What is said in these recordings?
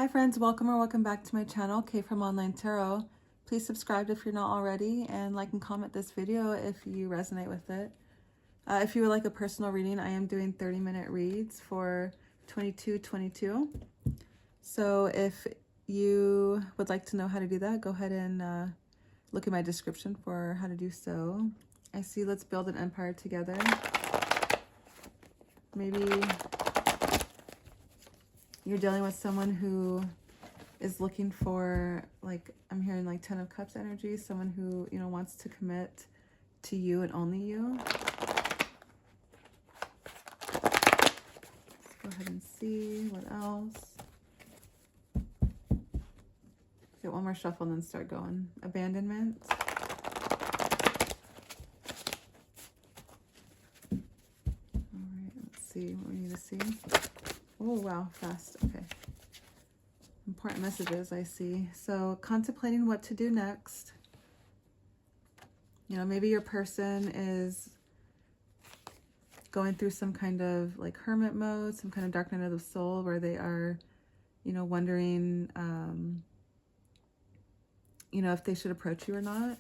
Hi friends, welcome or welcome back to my channel, Kay from Online Tarot. Please subscribe if you're not already, and like and comment this video if you resonate with it. If you would like a personal reading, I am doing 30-minute reads for 2222. So if you would like to know how to do that, go ahead and look at my description for how to do so. I see let's build an empire together. Maybe you're dealing with someone who is looking for, like, I'm hearing like 10 of Cups energy, someone who, you know, wants to commit to you and only you. Let's go ahead and see what else. Get one more shuffle and then start going. Abandonment. All right, let's see what we need to see. Oh, wow, fast. Okay. Important messages I see. So contemplating what to do next. You know, maybe your person is going through some kind of like hermit mode, some kind of dark night of the soul where they are, you know, wondering, you know, if they should approach you or not.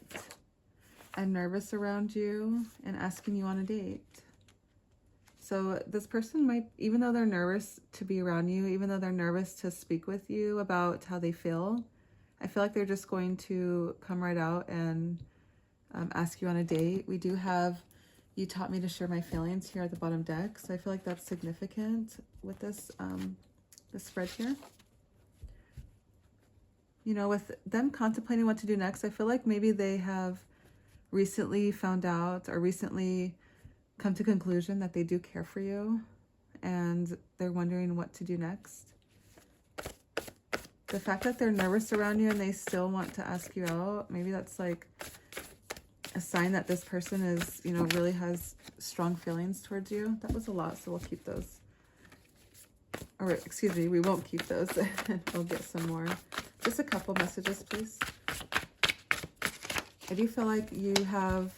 I'm nervous around you and asking you on a date. So this person might, even though they're nervous to be around you, even though they're nervous to speak with you about how they feel, I feel like they're just going to come right out and ask you on a date. We do have, you taught me to share my feelings here at the bottom deck. So I feel like that's significant with this, this spread here. You know, with them contemplating what to do next, I feel like maybe they have recently found out or recently come to conclusion that they do care for you and they're wondering what to do next. The fact that they're nervous around you and they still want to ask you out, maybe that's like a sign that this person is, you know, really has strong feelings towards you. That was a lot, so we'll keep those. Or excuse me, we won't keep those. We'll get some more. Just a couple messages, please. I do feel like you have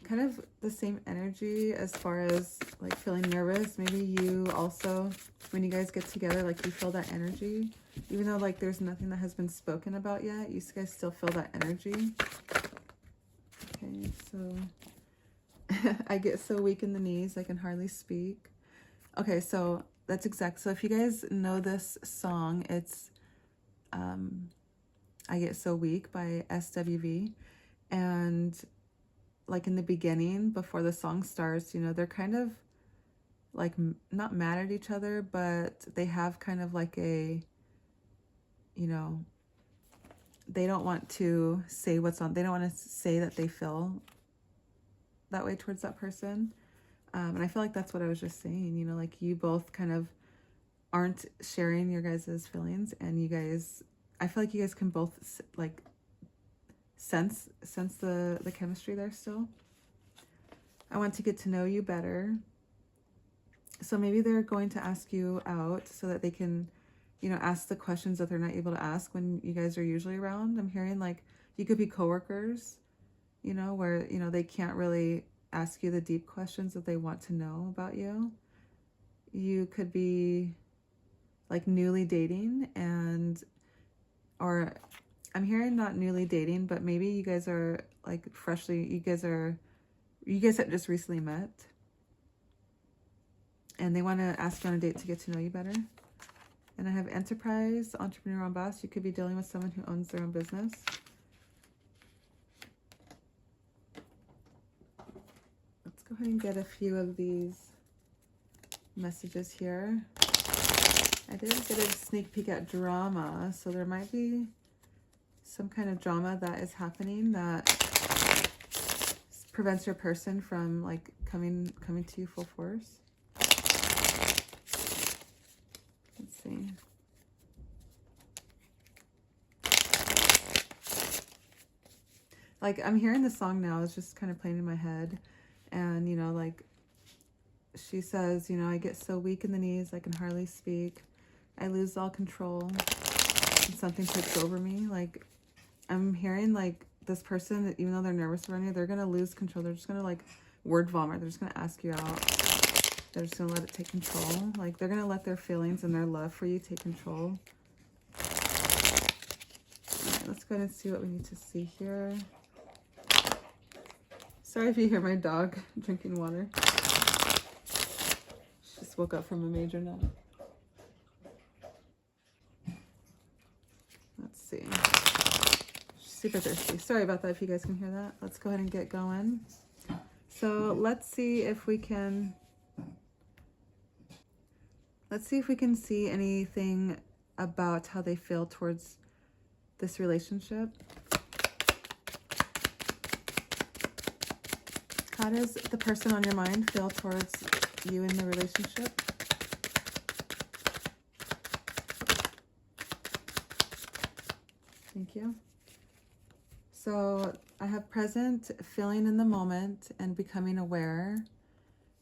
kind of the same energy as far as like feeling nervous. Maybe you also, when you guys get together, like you feel that energy. Even though like there's nothing that has been spoken about yet, you guys still feel that energy. Okay, so I get so weak in the knees, I can hardly speak. Okay, so that's exact. So if you guys know this song, it's I Get So Weak by SWV. And like in the beginning, before the song starts, you know, they're kind of like not mad at each other, but they have kind of like a, you know, they don't want to say what's on, they don't want to say that they feel that way towards that person. And I feel like that's what I was just saying, you know, like you both kind of aren't sharing your guys' feelings, and you guys, I feel like you guys can both like sense the chemistry there still. I want to get to know you better. So maybe they're going to ask you out so that they can, you know, ask the questions that they're not able to ask when you guys are usually around. I'm hearing like you could be coworkers, you know, where, you know, they can't really ask you the deep questions that they want to know about you. You could be like newly dating, and or I'm hearing not newly dating, but maybe you guys are like freshly, you guys have just recently met and they want to ask you on a date to get to know you better. And I have enterprise, entrepreneur, and boss. You could be dealing with someone who owns their own business. Let's go ahead and get a few of these messages here. I did get a sneak peek at drama, so there might be some kind of drama that is happening that prevents your person from like coming to you full force. Let's see. Like I'm hearing the song now, it's just kind of playing in my head, and you know, like she says, you know, I get so weak in the knees, I can hardly speak. I lose all control and something takes over me. Like I'm hearing like this person, even though they're nervous around you, they're going to lose control. They're just going to like word vomit. They're just going to ask you out. They're just gonna let it take control. Like, they're gonna let their feelings and their love for you take control. All right, let's go ahead and see what we need to see here. Sorry if you hear my dog drinking water. She just woke up from a major nap. Let's see. She's super thirsty. Sorry about that if you guys can hear that. Let's go ahead and get going. So let's see if we can see anything about how they feel towards this relationship. How does the person on your mind feel towards you in the relationship? Thank you. So I have present, feeling in the moment, and becoming aware.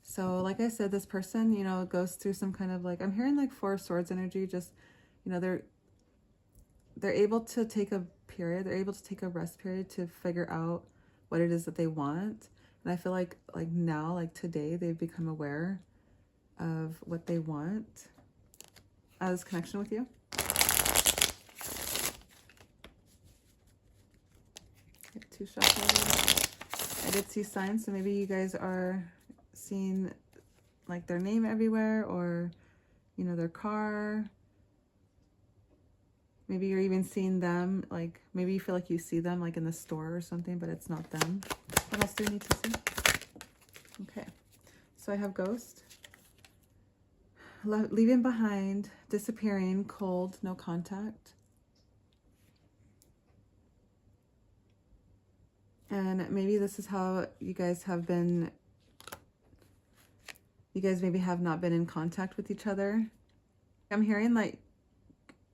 So like I said, this person, you know, goes through some kind of like, I'm hearing like Four of Swords energy, just, you know, they're able to take a period, they're able to take a rest period to figure out what it is that they want. And I feel like now, like today, they've become aware of what they want as connection with you. Get 2 shots. I did see signs, so maybe you guys are seeing like their name everywhere, or, you know, their car. Maybe you're even seeing them, like maybe you feel like you see them like in the store or something, but it's not them. What else do you need to see? Okay, so I have ghost, leaving behind, disappearing, cold, no contact. And maybe this is how you guys have been, you guys maybe have not been in contact with each other. I'm hearing like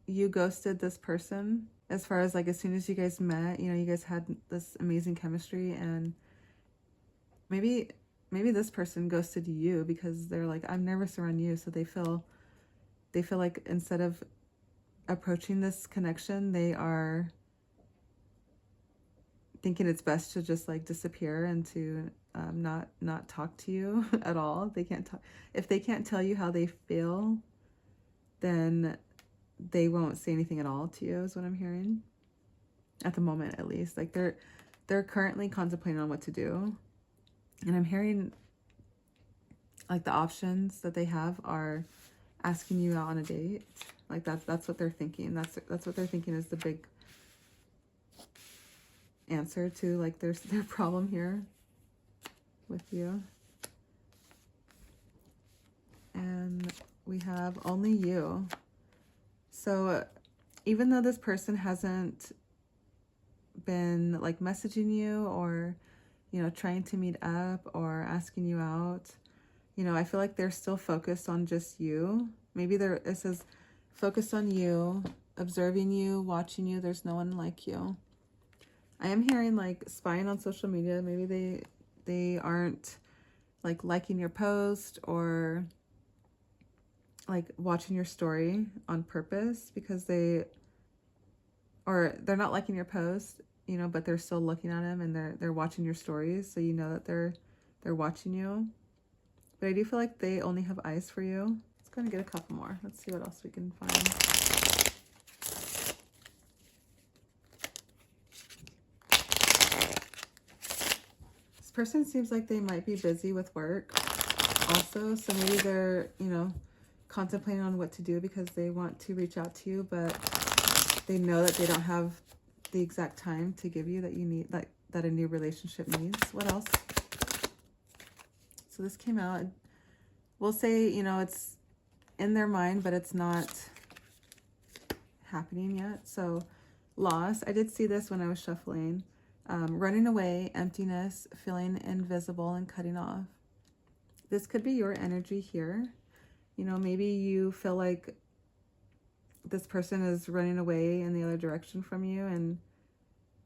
you ghosted this person, as far as like as soon as you guys met, you know, you guys had this amazing chemistry, and maybe this person ghosted you because they're like, I'm nervous around you. So they feel like instead of approaching this connection, they are thinking it's best to just like disappear and to not talk to you at all. They can't talk. If they can't tell you how they feel, then they won't say anything at all to you, is what I'm hearing. At the moment, at least. Like they're currently contemplating on what to do. And I'm hearing like the options that they have are asking you out on a date. Like that's what they're thinking. That's what they're thinking is the big answer to like their problem here with you. And we have only you. So even though this person hasn't been like messaging you or, you know, trying to meet up or asking you out, you know, I feel like they're still focused on just you. Maybe it says focused on you, observing you, watching you. There's no one like you. I am hearing like spying on social media. Maybe they aren't like liking your post or like watching your story on purpose because they're not liking your post, you know, but they're still looking at them and they're watching your stories, so you know that they're watching you. But I do feel like they only have eyes for you. Let's go and get a couple more. Let's see what else we can find. This person seems like they might be busy with work also, so maybe they're, you know, contemplating on what to do because they want to reach out to you, but they know that they don't have the exact time to give you that you need, like that a new relationship needs. What else? So this came out. We'll say, you know, it's in their mind, but it's not happening yet. So loss. I did see this when I was shuffling. Running away, emptiness, feeling invisible, and cutting off. This could be your energy here. You know, maybe you feel like this person is running away in the other direction from you, and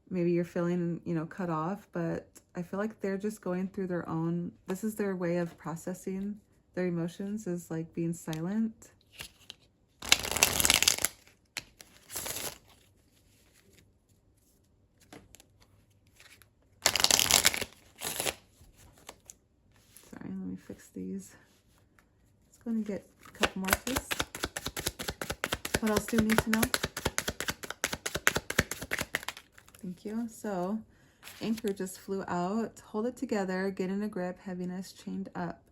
maybe you're feeling, you know, cut off, but I feel like they're just going through their own, this is their way of processing their emotions, is like being silent. Sorry, let me fix these. go ahead and get a couple more, please. What else do we need to know? Thank you. So, anchor just flew out. Hold it together, get in a grip, heaviness, chained up.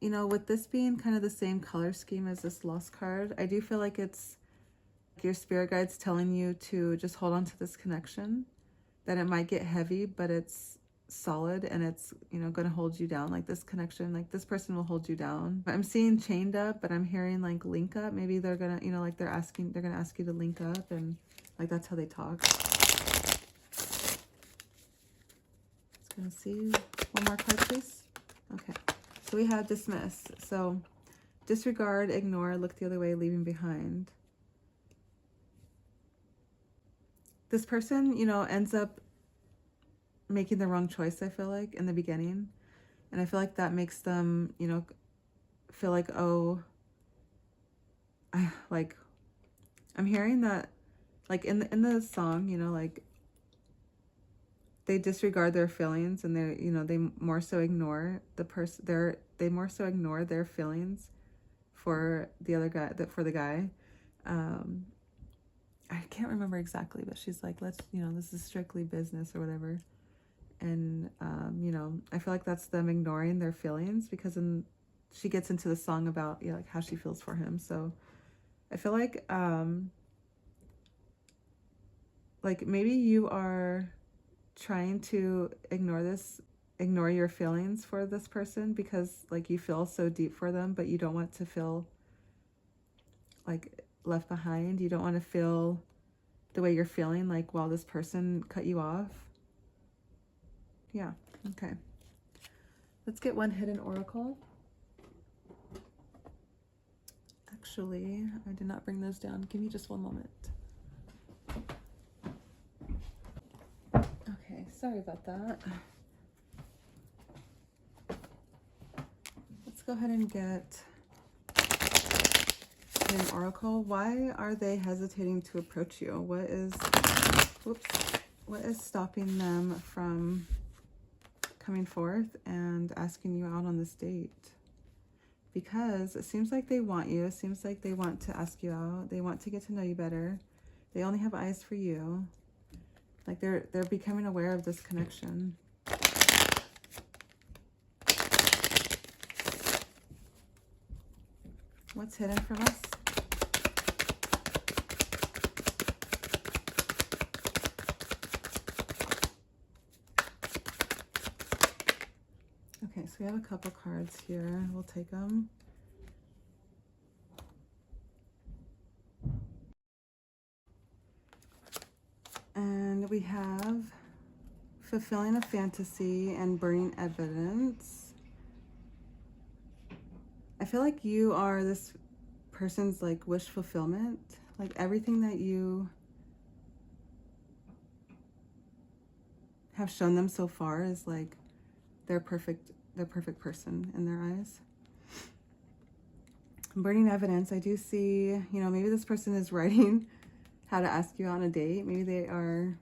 You know, with this being kind of the same color scheme as this Lost card, I do feel like it's your spirit guides telling you to just hold on to this connection, that it might get heavy, but it's solid and it's, you know, going to hold you down. Like this connection, like this person will hold you down. I'm seeing chained up, but I'm hearing like link up. Maybe they're going to, you know, like they're going to ask you to link up, and like that's how they talk. Let's go see one more card, please. Okay. So we have dismiss. So disregard, ignore, look the other way, leaving behind. This person, you know, ends up making the wrong choice, I feel like, in the beginning. And I feel like that makes them, you know, feel like, oh, like, I'm hearing that, like, in the song, you know, like, they disregard their feelings, and they're, you know, they more so ignore the person, they more so ignore their feelings for the other guy, for the guy. I can't remember exactly, but she's like, let's, you know, this is strictly business or whatever. And, you know, I feel like that's them ignoring their feelings, because she gets into the song about, yeah, like how she feels for him. So I feel like maybe you are trying to ignore your feelings for this person, because like you feel so deep for them, but you don't want to feel like left behind. You don't want to feel the way you're feeling like while this person cut you off. Yeah, okay. Let's get one hidden oracle. Actually, I did not bring those down. Give me just one moment. Okay, sorry about that. Let's go ahead and get an oracle. Why are they hesitating to approach you? What is stopping them from coming forth and asking you out on this date? Because it seems like they want you. It seems like they want to ask you out. They want to get to know you better. They only have eyes for you. Like they're becoming aware of this connection. What's hidden from us? Okay, so we have a couple cards here. We'll take them. And we have fulfilling a fantasy and burning evidence. I feel like you are this person's like wish fulfillment. Like everything that you have shown them so far is like their perfect person in their eyes. Burning evidence, I do see, you know, maybe this person is writing how to ask you on a date. Maybe they are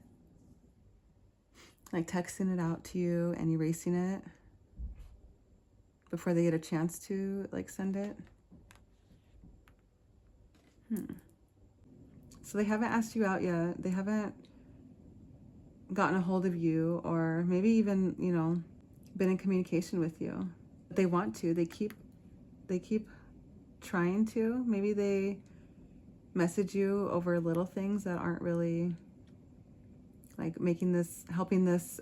like texting it out to you and erasing it before they get a chance to like send it. So they haven't asked you out yet. They haven't gotten a hold of you, or maybe even, you know, been in communication with you. They want to. They keep trying to. Maybe they message you over little things that aren't really like helping this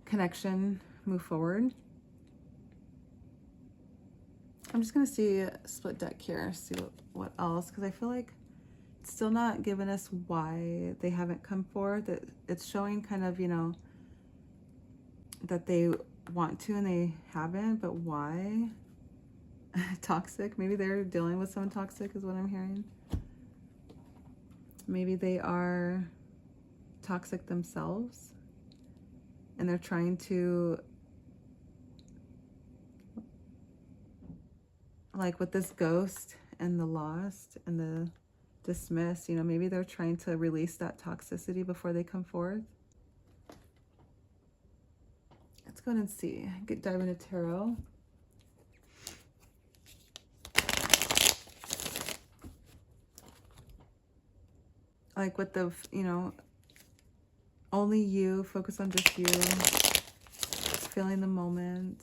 connection move forward. I'm just gonna see a split deck here, see what else, because I feel like it's still not giving us why they haven't come forward. That it's showing kind of, you know, that they want to and they haven't, but why? Toxic. Maybe they're dealing with someone toxic is what I'm hearing. Maybe they are toxic themselves and they're trying to, like with this ghost and the lost and the dismissed, you know, maybe they're trying to release that toxicity before they come forth. go ahead and see. Dive into tarot. Like with the, only you, focus on just you, feeling the moment.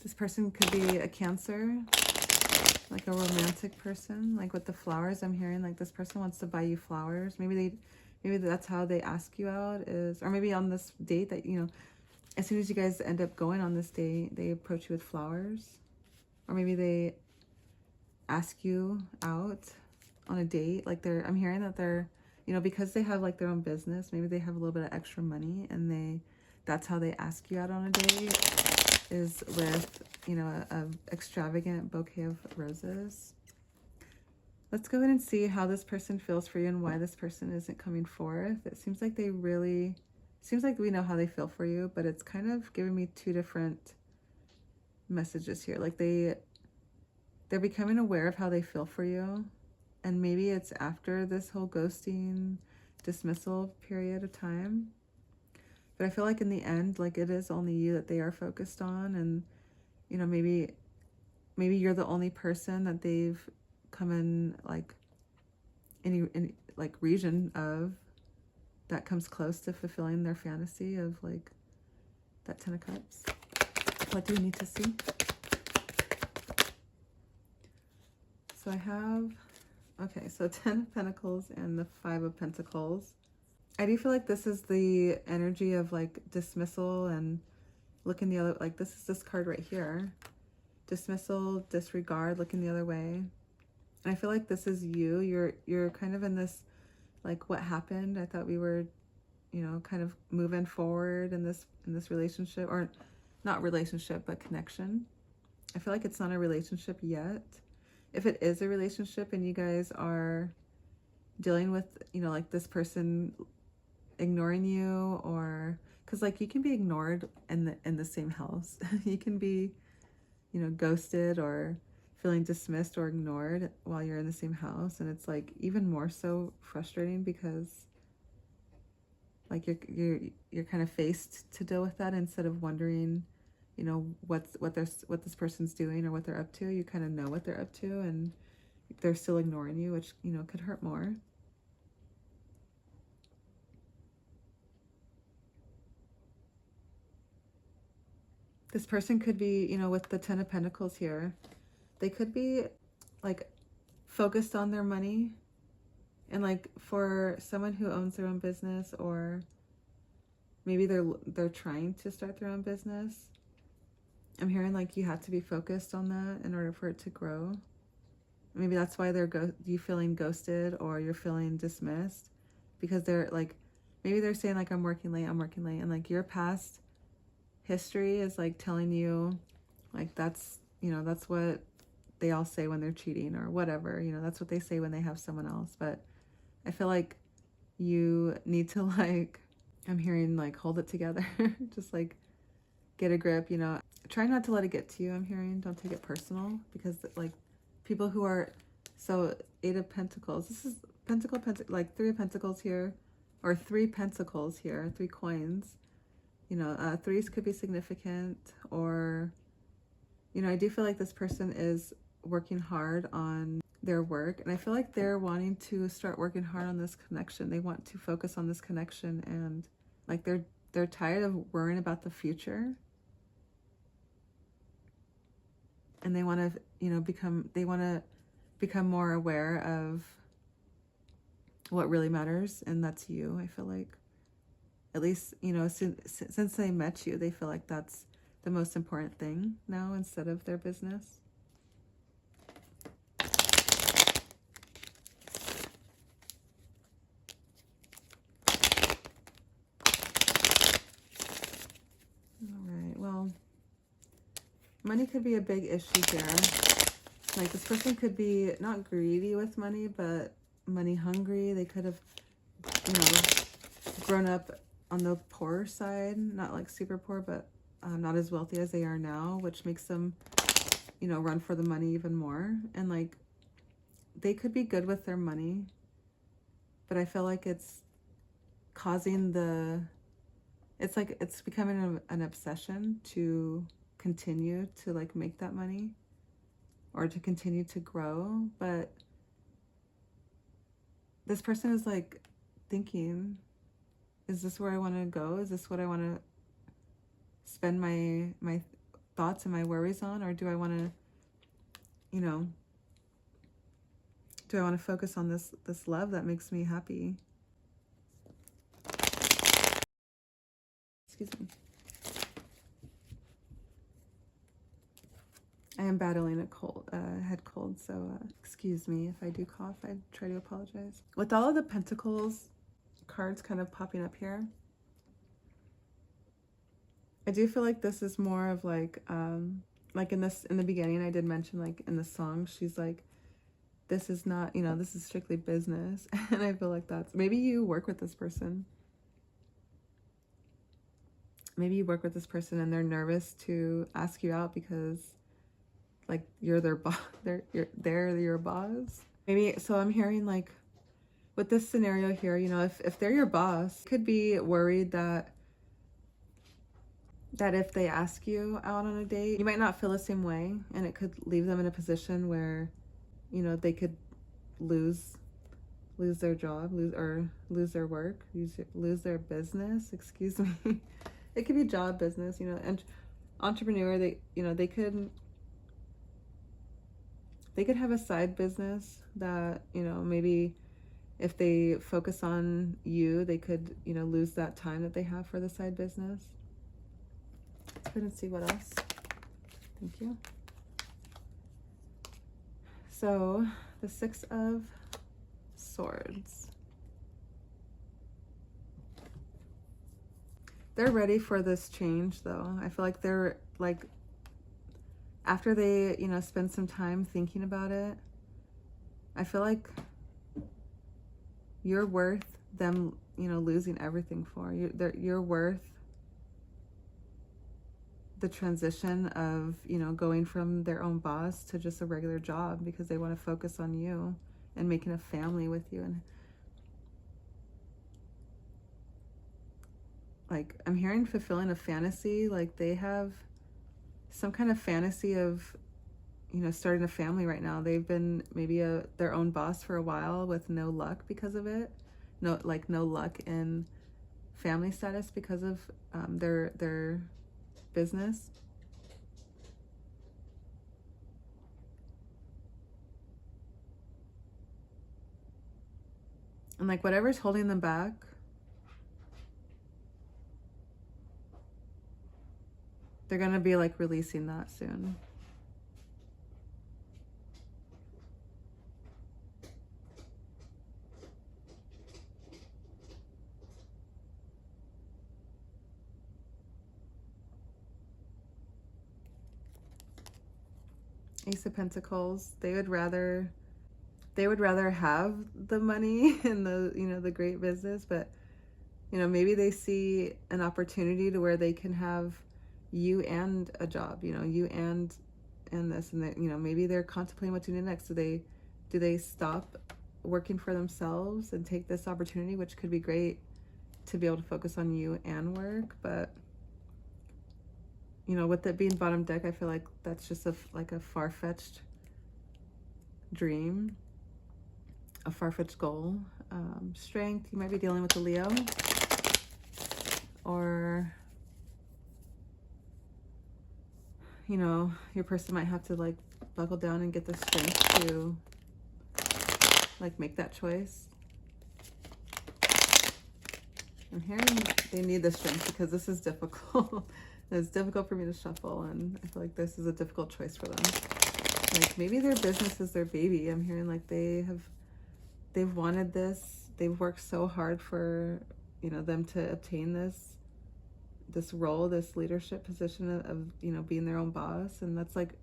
This person could be a Cancer, like a romantic person. Like with the flowers, I'm hearing like this person wants to buy you flowers. Maybe that's how they ask you out, is, or maybe on this date that, as soon as you guys end up going on this date, they approach you with flowers. Or maybe they ask you out on a date. Like I'm hearing that they're, because they have like their own business, maybe they have a little bit of extra money, and that's how they ask you out on a date, is with, a extravagant bouquet of roses. Let's go ahead and see how this person feels for you and why this person isn't coming forth. It seems like we know how they feel for you, but it's kind of giving me two different messages here. Like they're becoming aware of how they feel for you, and maybe it's after this whole ghosting, dismissal period of time. But I feel like in the end, like it is only you that they are focused on, and maybe you're the only person that they've come in like any like region of that comes close to fulfilling their fantasy of like that 10 of Cups. What do we need to see? So I have, okay, so 10 of Pentacles and the 5 of Pentacles. I do feel like this is the energy of like dismissal and looking the other, like this is this card right here. Dismissal, disregard, looking the other way. And I feel like this is you. You're kind of in this, like, what happened? I thought we were, kind of moving forward in this relationship, or not relationship, but connection. I feel like it's not a relationship yet. If it is a relationship and you guys are dealing with, like this person ignoring you, or because like you can be ignored in the same house. You can be, ghosted or feeling dismissed or ignored while you're in the same house, and it's like even more so frustrating because like you're kind of faced to deal with that instead of wondering, what this person's doing or what they're up to. You kind of know what they're up to, and they're still ignoring you, which could hurt more. This person could be, with the 10 of Pentacles here, they could be like focused on their money. And like for someone who owns their own business, or maybe they're trying to start their own business, I'm hearing like you have to be focused on that in order for it to grow. Maybe that's why you feeling ghosted, or you're feeling dismissed, because they're like, maybe they're saying like, I'm working late, and like your past history is like telling you like that's what they all say when they're cheating or whatever, that's what they say when they have someone else. But I feel like you need to, like, I'm hearing like hold it together. Just like get a grip, try not to let it get to you. I'm hearing don't take it personal, because like people who are, so 8 of Pentacles, this is pentacle, like 3 of Pentacles here, or 3 Pentacles here, 3 coins. Threes could be significant, or, I do feel like this person is working hard on their work, and I feel like they're wanting to start working hard on this connection. They want to focus on this connection, and like they're tired of worrying about the future, and they want to, become more aware of what really matters, and that's you. I feel like, at least, since they met you, they feel like that's the most important thing now, instead of their business. All right, well, money could be a big issue here. Like this person could be not greedy with money, but money hungry. They could have, grown up on the poor side, not like super poor, but not as wealthy as they are now, which makes them, run for the money even more. And like, they could be good with their money, but I feel like it's causing the it's like it's becoming an obsession to continue to like make that money or to continue to grow. But this person is like thinking, is this where I want to go? Is this what I want to spend my thoughts and my worries on? Or do I want to, you know, do I want to focus on this love that makes me happy? Excuse me. I am battling a cold, head cold, so excuse me if I do cough. I try to apologize. With all of the Pentacles cards kind of popping up here, I do feel like this is more of like in the beginning, I did mention like in the song, she's like, this is not, you know, this is strictly business. And I feel like that's, maybe you work with this person. Maybe you work with this person and they're nervous to ask you out because like you're their boss, they're your boss. Maybe, so I'm hearing like with this scenario here, you know, if they're your boss, could be worried that if they ask you out on a date, you might not feel the same way, and it could leave them in a position where, you know, they could lose their job, lose their work, lose their business, excuse me. It could be job, business, you know, and entrepreneur, they, you know, they could have a side business that, you know, maybe if they focus on you, they could, you know, lose that time that they have for the side business. Let's go and see what else. Thank you. So the Six of Swords. They're ready for this change though. I feel like they're like, after they, you know, spend some time thinking about it, I feel like you're worth them, you know, losing everything for. You're worth the transition of, you know, going from their own boss to just a regular job because they want to focus on you and making a family with you. And like, I'm hearing fulfilling a fantasy, like they have some kind of fantasy of, you know, starting a family right now. They've been maybe their own boss for a while with no luck because of it. No luck in family status because of their business. And like whatever's holding them back, they're gonna be like releasing that soon. Ace of Pentacles, they would rather have the money and the, you know, the great business, but, you know, maybe they see an opportunity to where they can have you and a job, you know, you and this, and that, you know, maybe they're contemplating what to do next. Do they stop working for themselves and take this opportunity, which could be great to be able to focus on you and work? But, you know, with it being bottom deck, I feel like that's just like a far-fetched dream, a far-fetched goal. Strength, you might be dealing with a Leo, or, you know, your person might have to like buckle down and get the strength to like make that choice. I'm hearing they need the strength because this is difficult. It's difficult for me to shuffle, and I feel like this is a difficult choice for them. Like maybe their business is their baby. I'm hearing like they've wanted this. They've worked so hard for, you know, them to obtain this role, this leadership position of, you know, being their own boss. And that's like,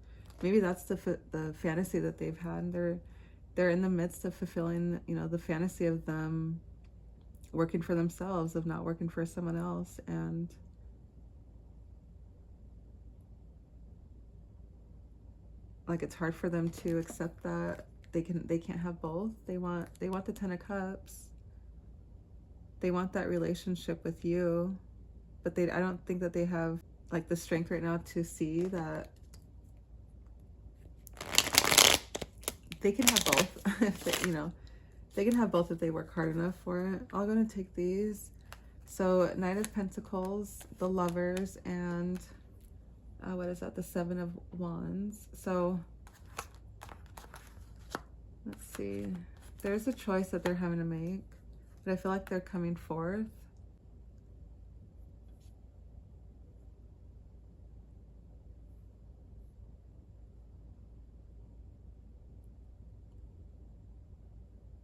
maybe that's the fantasy that they've had. They're in the midst of fulfilling, you know, the fantasy of them working for themselves, of not working for someone else. And like it's hard for them to accept that they can't have both. They want the Ten of Cups. They want that relationship with you, but I don't think that they have like the strength right now to see that they can have both. If they, you know, they can have both if they work hard enough for it. I'm gonna take these. So Knight of Pentacles, the Lovers, and what is that? The Seven of Wands. So let's see. There's a choice that they're having to make, but I feel like they're coming forth.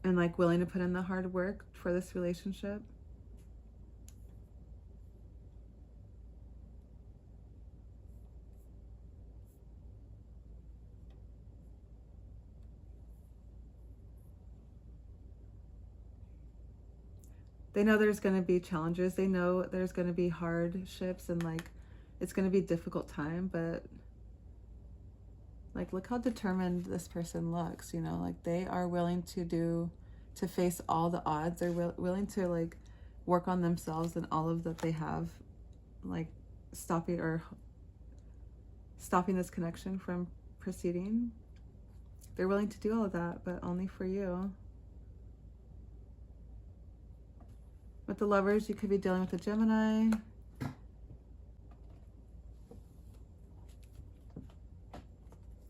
And like willing to put in the hard work for this relationship. They know there's going to be challenges. They know there's going to be hardships and like it's going to be a difficult time, but like look how determined this person looks, you know, like they are willing to face all the odds. They're willing to like work on themselves and all of that they have, like stopping this connection from proceeding. They're willing to do all of that, but only for you. With the Lovers, you could be dealing with a Gemini.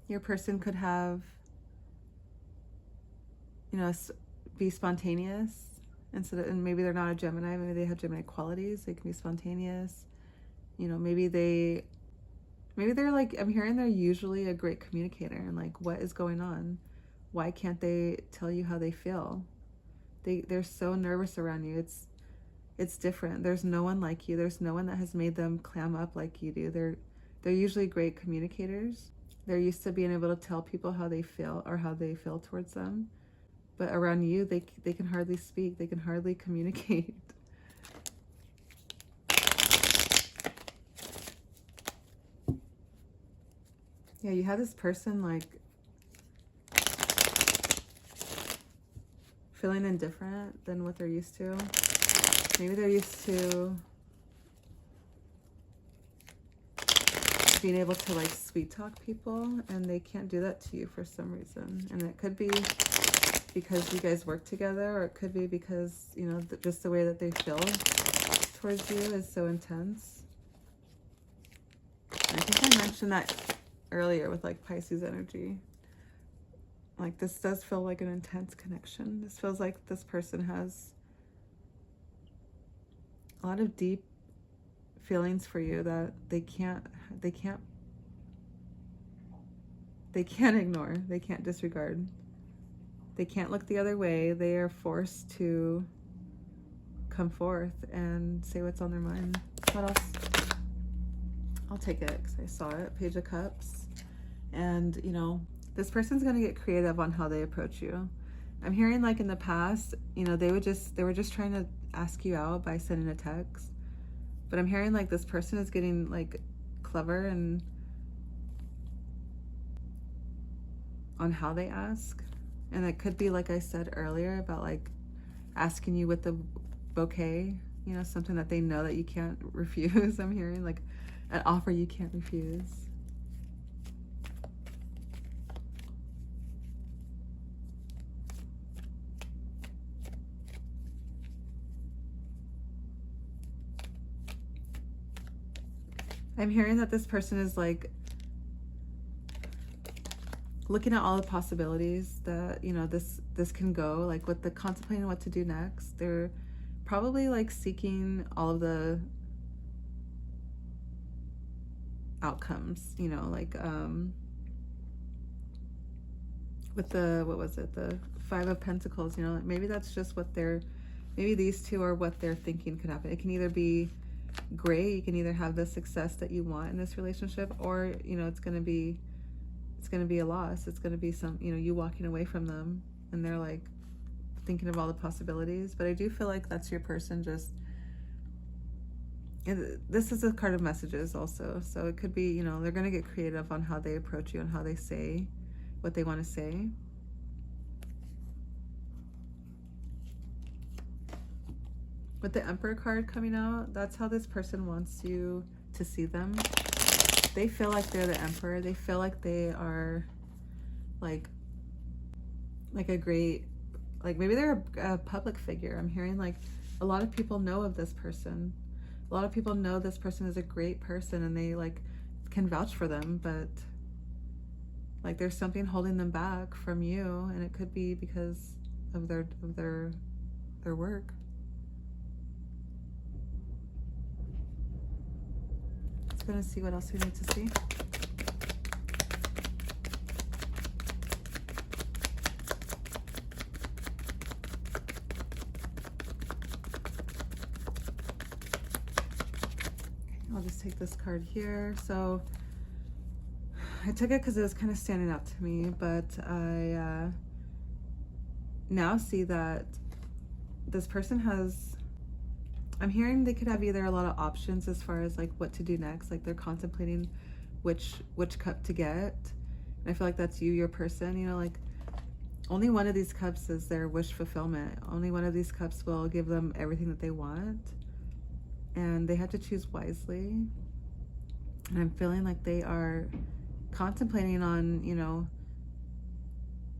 Your person could have, you know, be spontaneous instead of, and maybe they're not a Gemini, maybe they have Gemini qualities. They can be spontaneous. You know, maybe they're like, I'm hearing they're usually a great communicator, and like, what is going on? Why can't they tell you how they feel? They're so nervous around you. It's different. There's no one like you. There's no one that has made them clam up like you do. They're usually great communicators. They're used to being able to tell people how they feel or how they feel towards them. But around you, they can hardly speak. They can hardly communicate. Yeah, you have this person like feeling indifferent than what they're used to. Maybe they're used to being able to like sweet talk people, and they can't do that to you for some reason. And it could be because you guys work together, or it could be because, you know, just the way that they feel towards you is so intense. I think I mentioned that earlier with like Pisces energy. Like this does feel like an intense connection. This feels like this person has a lot of deep feelings for you that they can't ignore. They can't disregard. They can't look the other way. They are forced to come forth and say what's on their mind. What else? I'll take it because I saw it. Page of Cups. And, you know, this person's going to get creative on how they approach you. I'm hearing like in the past, you know, they were just trying to ask you out by sending a text. But I'm hearing like this person is getting like clever and on how they ask. And it could be, like I said earlier, about like asking you with the bouquet, you know, something that they know that you can't refuse. I'm hearing like an offer you can't refuse. I'm hearing that this person is like looking at all the possibilities that, you know, this can go, like with the contemplating what to do next. They're probably like seeking all of the outcomes, you know, like with the, what was it, the Five of Pentacles, you know, maybe that's just what maybe these two are what they're thinking could happen. It can either be great, you can either have the success that you want in this relationship, or, you know, it's going to be a loss. It's going to be some, you know, you walking away from them and they're like thinking of all the possibilities. But I do feel like that's your person just, this is a card of messages also. So it could be, you know, they're going to get creative on how they approach you and how they say what they want to say. With the Emperor card coming out, that's how this person wants you to see them. They feel like they're the Emperor. They feel like they are like a great, like maybe they're a public figure. I'm hearing like a lot of people know of this person. A lot of people know this person is a great person and they like can vouch for them, but like there's something holding them back from you, and it could be because of their work. Let's go and see what else we need to see. I'll just take this card here. So I took it because it was kind of standing out to me, but I now see that this person has, I'm hearing they could have either a lot of options as far as like what to do next. Like they're contemplating which cup to get. And I feel like that's you, your person, you know, like only one of these cups is their wish fulfillment. Only one of these cups will give them everything that they want. And they have to choose wisely. And I'm feeling like they are contemplating on, you know,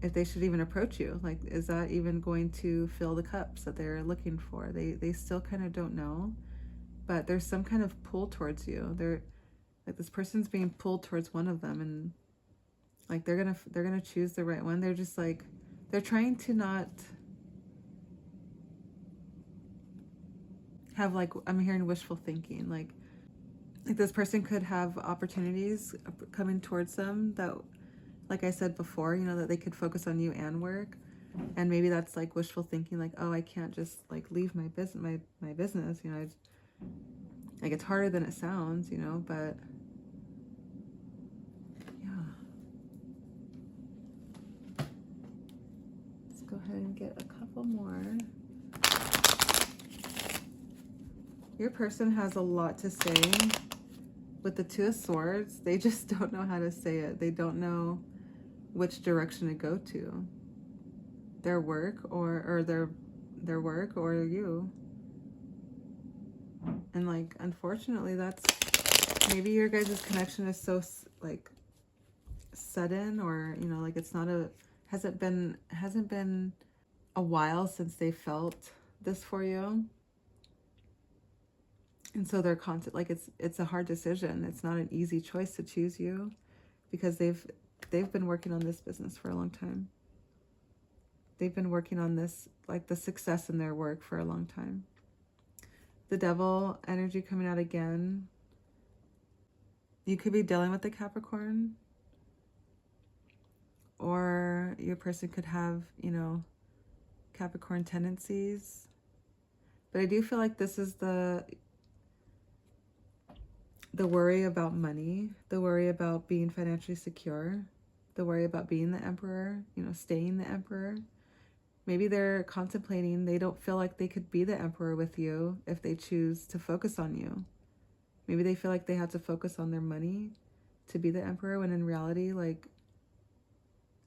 if they should even approach you. Like, is that even going to fill the cups that they're looking for? They still kind of don't know, but there's some kind of pull towards you. They're like, this person's being pulled towards one of them, and like they're gonna choose the right one. They're just like, they're trying to not have, like, I'm hearing wishful thinking. Like this person could have opportunities coming towards them that, like I said before, you know, that they could focus on you and work. And maybe that's like wishful thinking, like, oh, I can't just like leave my business, my business, you know. Like it's harder than it sounds, you know, but yeah. Let's go ahead and get a couple more. Your person has a lot to say. With the Two of Swords, they just don't know how to say it. They don't know which direction to go to. Their work or their work or you. And like, unfortunately, that's maybe your guys' connection is so like sudden, or you know, like it's not a hasn't been a while since they felt this for you. And so they're constant, like it's a hard decision. It's not an easy choice to choose you, because they've been working on this business for a long time. They've been working on this, like the success in their work, for a long time. The Devil energy coming out again. You could be dealing with the Capricorn, or your person could have, you know, Capricorn tendencies. But I do feel like this is the worry about money, the worry about being financially secure, the worry about being the Emperor, you know, staying the Emperor. Maybe they're contemplating, they don't feel like they could be the Emperor with you if they choose to focus on you. Maybe they feel like they have to focus on their money to be the Emperor, when in reality, like,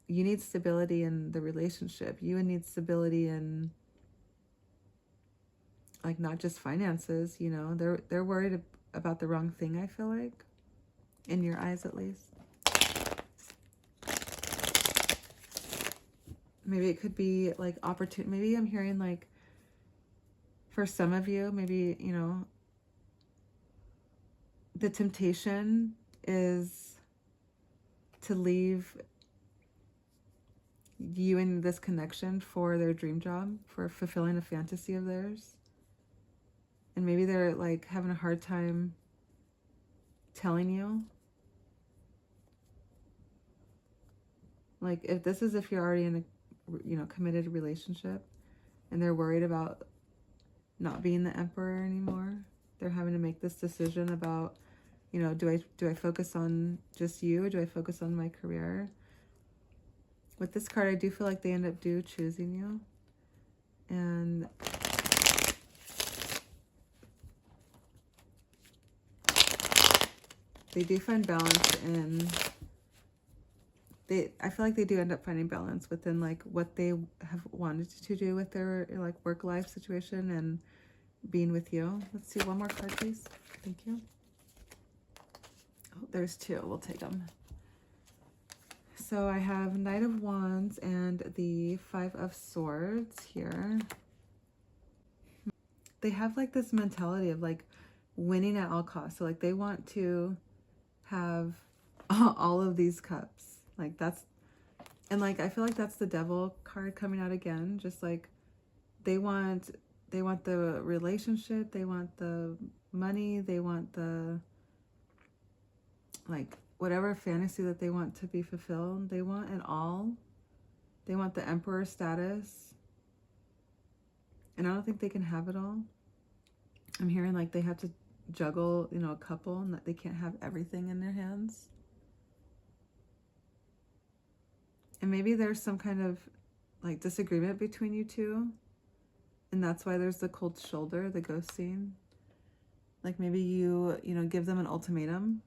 you need stability in the relationship. You need stability in, like, not just finances, you know. They're worried about the wrong thing, I feel like, in your eyes at least. Maybe it could be like opportunity. Maybe I'm hearing like, for some of you, maybe, you know, the temptation is to leave you in this connection for their dream job, for fulfilling a fantasy of theirs. And maybe they're like having a hard time telling you. Like, if you're already in a, you know, committed relationship, and they're worried about not being the Emperor anymore. They're having to make this decision about, you know, do I focus on just you, or do I focus on my career? With this card, I do feel like they end up choosing you. And they do find balance in, I feel like they do end up finding balance within like what they have wanted to do with their like work life situation, and being with you. Let's see one more card, please. Thank you. Oh, there's two. We'll take them. So I have Knight of Wands and the Five of Swords here. They have like this mentality of like winning at all costs. So like they want to have all of these cups. Like that's, and like I feel like that's the Devil card coming out again. Just like they want the relationship, they want the money, they want the, like, whatever fantasy that they want to be fulfilled. They want it all. They want the Emperor status. And I don't think they can have it all. I'm hearing like they have to juggle, you know, a couple, and that they can't have everything in their hands. And maybe there's some kind of like disagreement between you two. And that's why there's the cold shoulder, the ghosting. Like maybe you know, give them an ultimatum.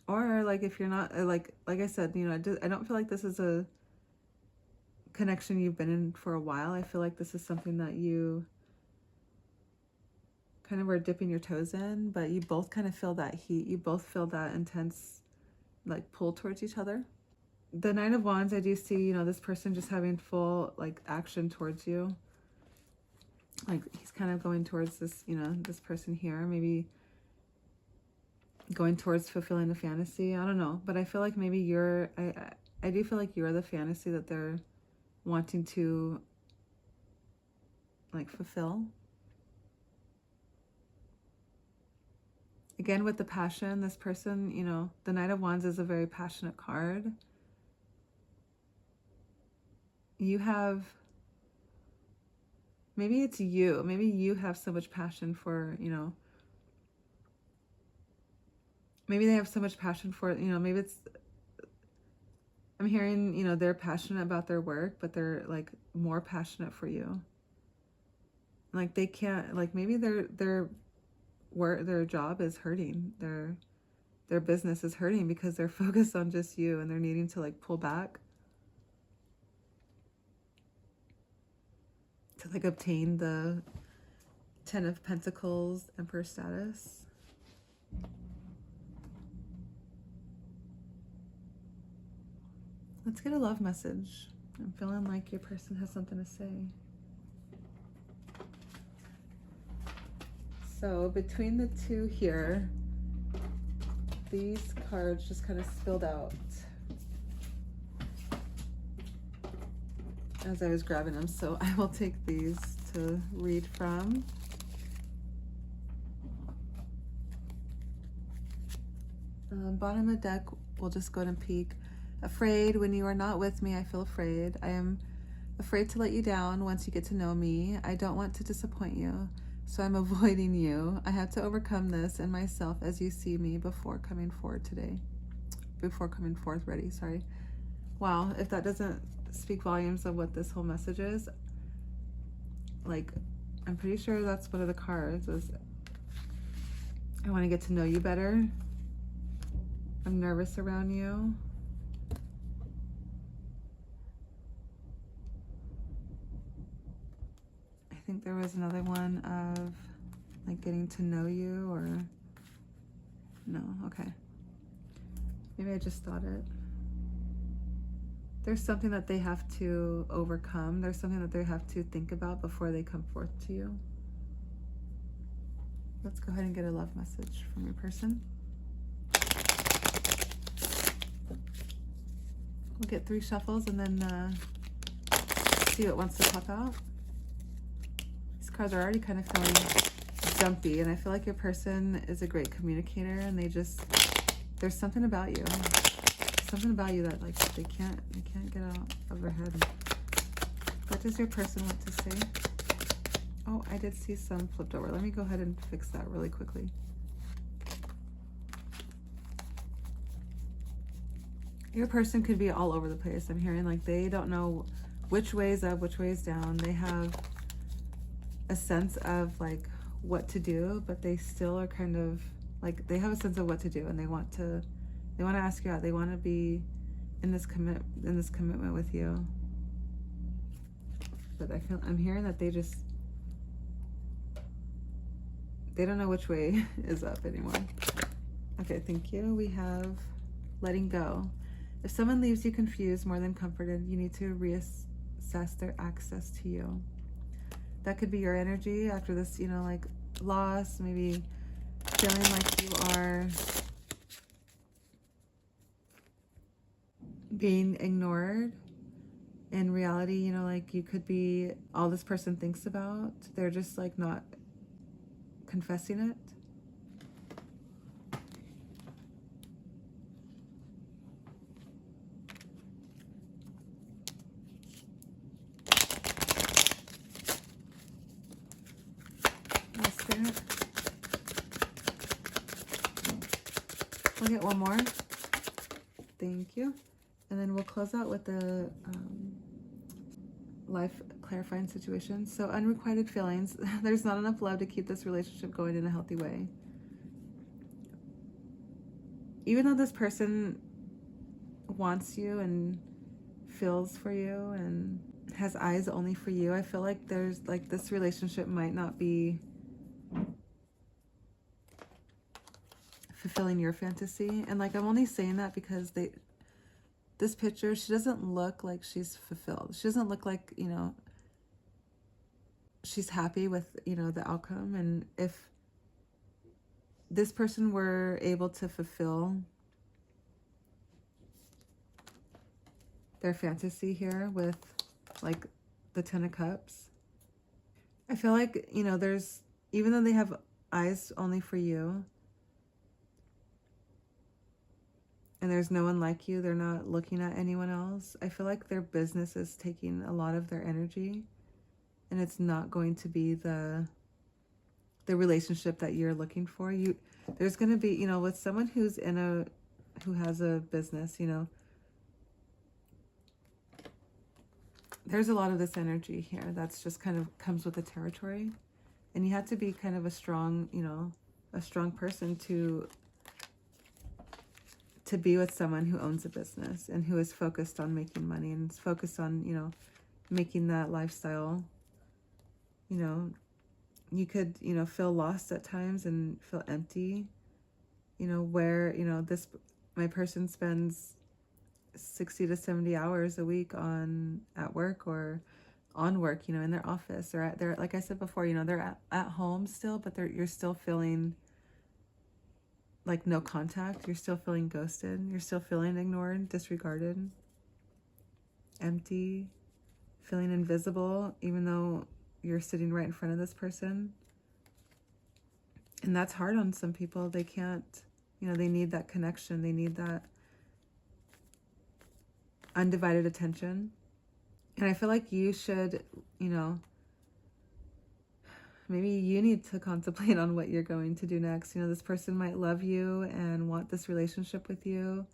Or like if you're not, like I said, you know, I don't feel like this is a connection you've been in for a while. I feel like this is something that you kind of are dipping your toes in, but you both kind of feel that heat. You both feel that intense like pull towards each other. The Nine of Wands, I do see, you know, this person just having full like action towards you. Like he's kind of going towards this, you know, this person here, maybe going towards fulfilling a fantasy. I don't know, but I feel like maybe you're, I do feel like you're the fantasy that they're wanting to like fulfill. Again, with the passion, this person, you know, the Knight of Wands is a very passionate card. You have, maybe it's you, maybe you have so much passion for, you know, maybe they have so much passion for, you know, maybe it's, I'm hearing, you know, they're passionate about their work, but they're like more passionate for you. Like they can't, like maybe their work, their job is hurting, their business is hurting because they're focused on just you, and they're needing to like pull back to like obtain the Ten of Pentacles, Emperor status. Let's get a love message. I'm feeling like your person has something to say. So between the two here, these cards just kind of spilled out as I was grabbing them. So I will take these to read from. Bottom of the deck, we'll just go ahead and peek. Afraid, when you are not with me, I feel afraid. I am afraid to let you down once you get to know me. I don't want to disappoint you, so I'm avoiding you. I have to overcome this in myself as you see me before coming forward today. Before coming forth ready, sorry. Wow, if that doesn't speak volumes of what this whole message is, like, I'm pretty sure that's one of the cards is, I want to get to know you better. I'm nervous around you. I think there was another one of like getting to know you, or no, okay. Maybe I just thought it. There's something that they have to overcome. There's something that they have to think about before they come forth to you. Let's go ahead and get a love message from your person. We'll get 3 shuffles and then see what wants to pop out. These cards are already kind of feeling jumpy, and I feel like your person is a great communicator, and they just, there's something about you. Something about you that like they can't get out of their head. What does your person want to say? Oh, I did see some flipped over. Let me go ahead and fix that really quickly. Your person could be all over the place. I'm hearing like they don't know which way is up, which way is down. They have a sense of like what to do, but they still are kind of like, they have a sense of what to do, and they want to ask you out. They want to be in this commitment with you. but I'm hearing that they don't know which way is up anymore. Okay, thank you. We have letting go. If someone leaves you confused more than comforted, you need to reassess their access to you. That could be your energy after this, like loss, maybe feeling like you are being ignored. In reality, like you could be all this person thinks about. They're just like not confessing it. We'll get one more. Thank you. And then we'll close out with the life clarifying situation. So unrequited feelings. There's not enough love to keep this relationship going in a healthy way. Even though this person wants you and feels for you and has eyes only for you, I feel like there's like this relationship might not be fulfilling your fantasy. And like I'm only saying that because this picture, she doesn't look like she's fulfilled. She doesn't look like, she's happy with, the outcome. And if this person were able to fulfill their fantasy here with like the 10 of Cups, I feel like, there's, even though they have eyes only for you, and there's no one like you, they're not looking at anyone else, I feel like their business is taking a lot of their energy, and it's not going to be the relationship that you're looking for. There's going to be, with someone who has a business, there's a lot of this energy here that's just kind of comes with the territory, and you have to be kind of a strong person to be with someone who owns a business and who is focused on making money and is focused on, making that lifestyle. You could, feel lost at times and feel empty, where, my person spends 60 to 70 hours a week at work or on work, in their office or they're, like I said before, they're at home still, but you're still feeling like no contact. You're still feeling ghosted. You're still feeling ignored, disregarded, empty, feeling invisible, even though you're sitting right in front of this person. And that's hard on some people. They can't, they need that connection. They need that undivided attention. And I feel like you should, maybe you need to contemplate on what you're going to do next. This person might love you and want this relationship with you.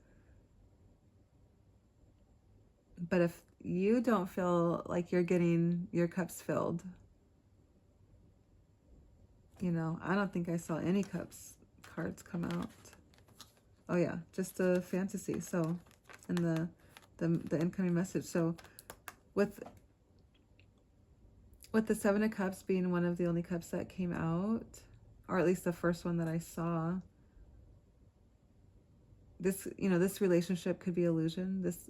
But if you don't feel like you're getting your cups filled, I don't think I saw any cups cards come out. Oh yeah, just a fantasy. So, and the incoming message. So with the 7 of Cups being one of the only cups that came out, or at least the first one that I saw, this, this relationship could be illusion. This,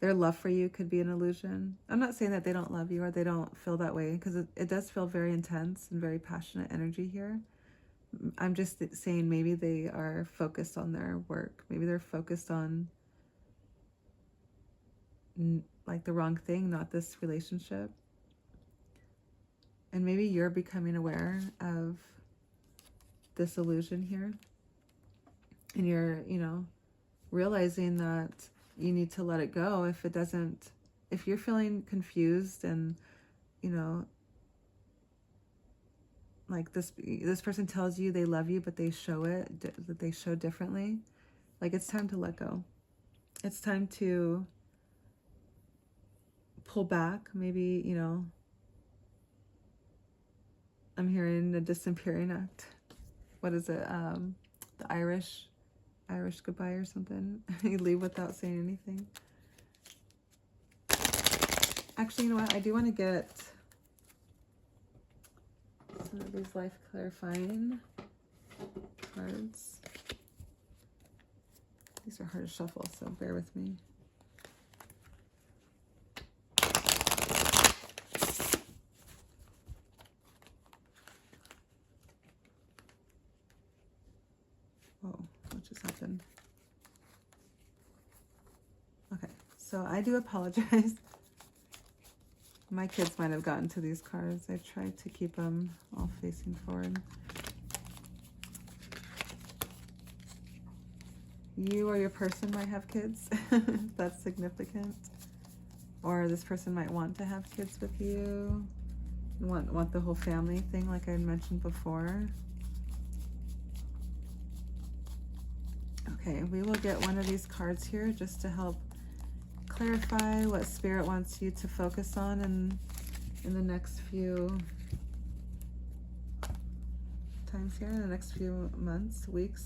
their love for you could be an illusion. I'm not saying that they don't love you or they don't feel that way, because it does feel very intense and very passionate energy here. I'm just saying maybe they are focused on their work. Maybe they're focused on like the wrong thing, not this relationship. And maybe you're becoming aware of this illusion here. And you're, realizing that you need to let it go if you're feeling confused and, like this person tells you they love you, but they show that they show differently. Like, it's time to let go. It's time to pull back. Maybe, I'm hearing a disappearing act. What is it? The Irish goodbye or something. You leave without saying anything. Actually, you know what? I do want to get some of these life clarifying cards. These are hard to shuffle, so bear with me. Whoa, what just happened? Okay, so I do apologize. My kids might have gotten to these cards. I tried to keep them all facing forward. You or your person might have kids. That's significant. Or this person might want to have kids with you. Want the whole family thing like I mentioned before. Okay, we will get one of these cards here just to help clarify what Spirit wants you to focus on in the next few times here, in the next few months, weeks.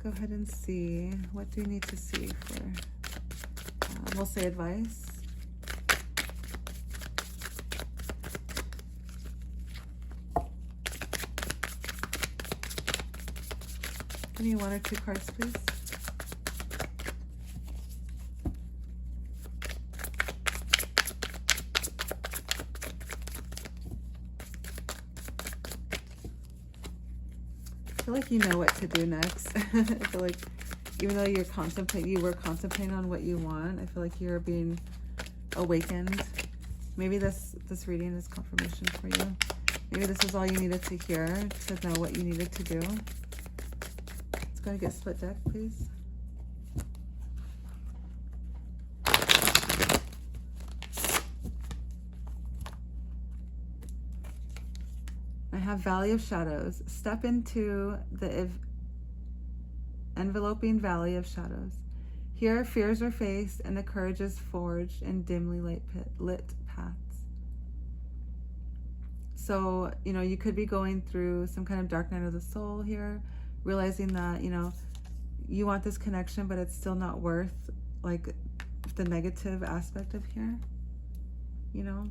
Go ahead and see. What do you need to see for, we'll say advice. Give me one or two cards, please. I feel like you know what to do next. I feel like even though you were contemplating on what you want, I feel like you're being awakened. Maybe this reading is confirmation for you. Maybe this is all you needed to hear to know what you needed to do. Let's go and get split deck, please. I have Valley of Shadows. Step into the enveloping valley of shadows. Here, fears are faced and the courage is forged in dimly lit paths. So, you know, you could be going through some kind of dark night of the soul here, realizing that, you know, you want this connection, but it's still not worth, like, the negative aspect of here, you know?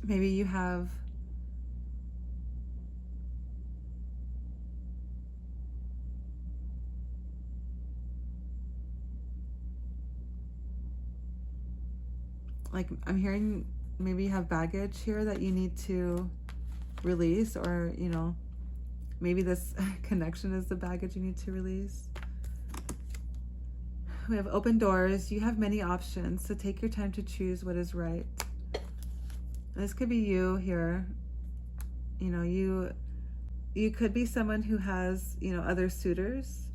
Maybe you have like, I'm hearing maybe you have baggage here that you need to release, or, you know, maybe this connection is the baggage you need to release. We have open doors. You have many options, so take your time to choose what is right. This could be you here. You know, you could be someone who has, you know, other suitors.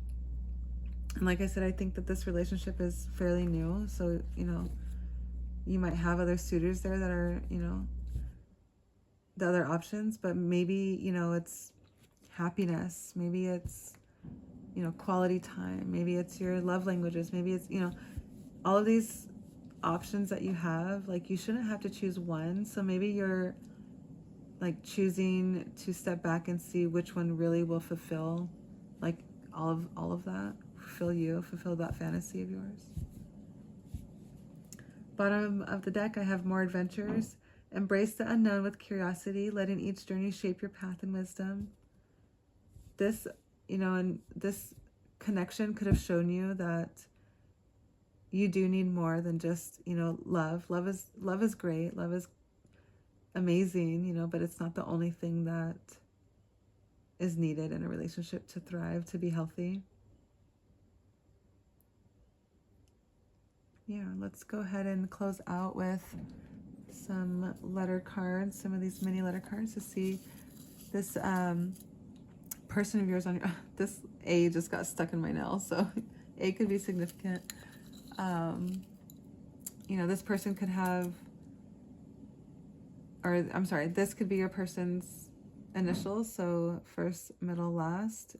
And like I said, I think that this relationship is fairly new. So, you know, you might have other suitors there that are, you know, the other options, but maybe, you know, it's happiness. Maybe it's, you know, quality time. Maybe it's your love languages. Maybe it's, you know, all of these options that you have, like, you shouldn't have to choose one. So maybe you're like choosing to step back and see which one really will fulfill, like, all of that, fulfill that fantasy of yours. Bottom of the deck, I have more adventures. Embrace the unknown with curiosity, letting each journey shape your path and wisdom. This, you know, and this connection could have shown you that you do need more than just, you know, love. Love is great. Love is amazing, you know, but it's not the only thing that is needed in a relationship to thrive, to be healthy. Yeah, let's go ahead and close out with some letter cards, some of these mini letter cards to see this person of yours on your, this A just got stuck in my nail, so A could be significant. You know, this person could have, or I'm sorry, this could be your person's initials, so first, middle, last.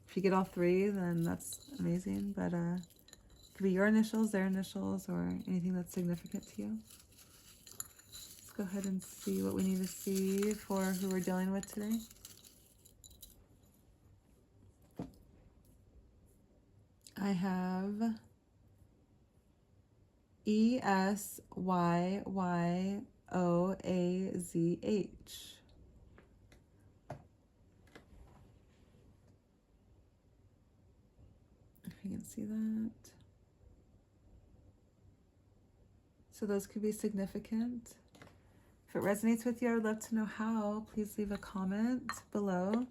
If you get all three, then that's amazing, but it could be your initials, their initials, or anything that's significant to you. Let's go ahead and see what we need to see for who we're dealing with today. I have ESYYOAZH. If you can see that. So those could be significant. If it resonates with you, I would love to know how. Please leave a comment below.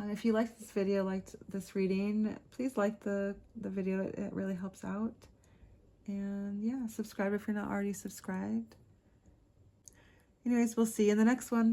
If you liked this video, liked this reading, please like the video. It really helps out. And yeah, subscribe if you're not already subscribed. Anyways, we'll see you in the next one.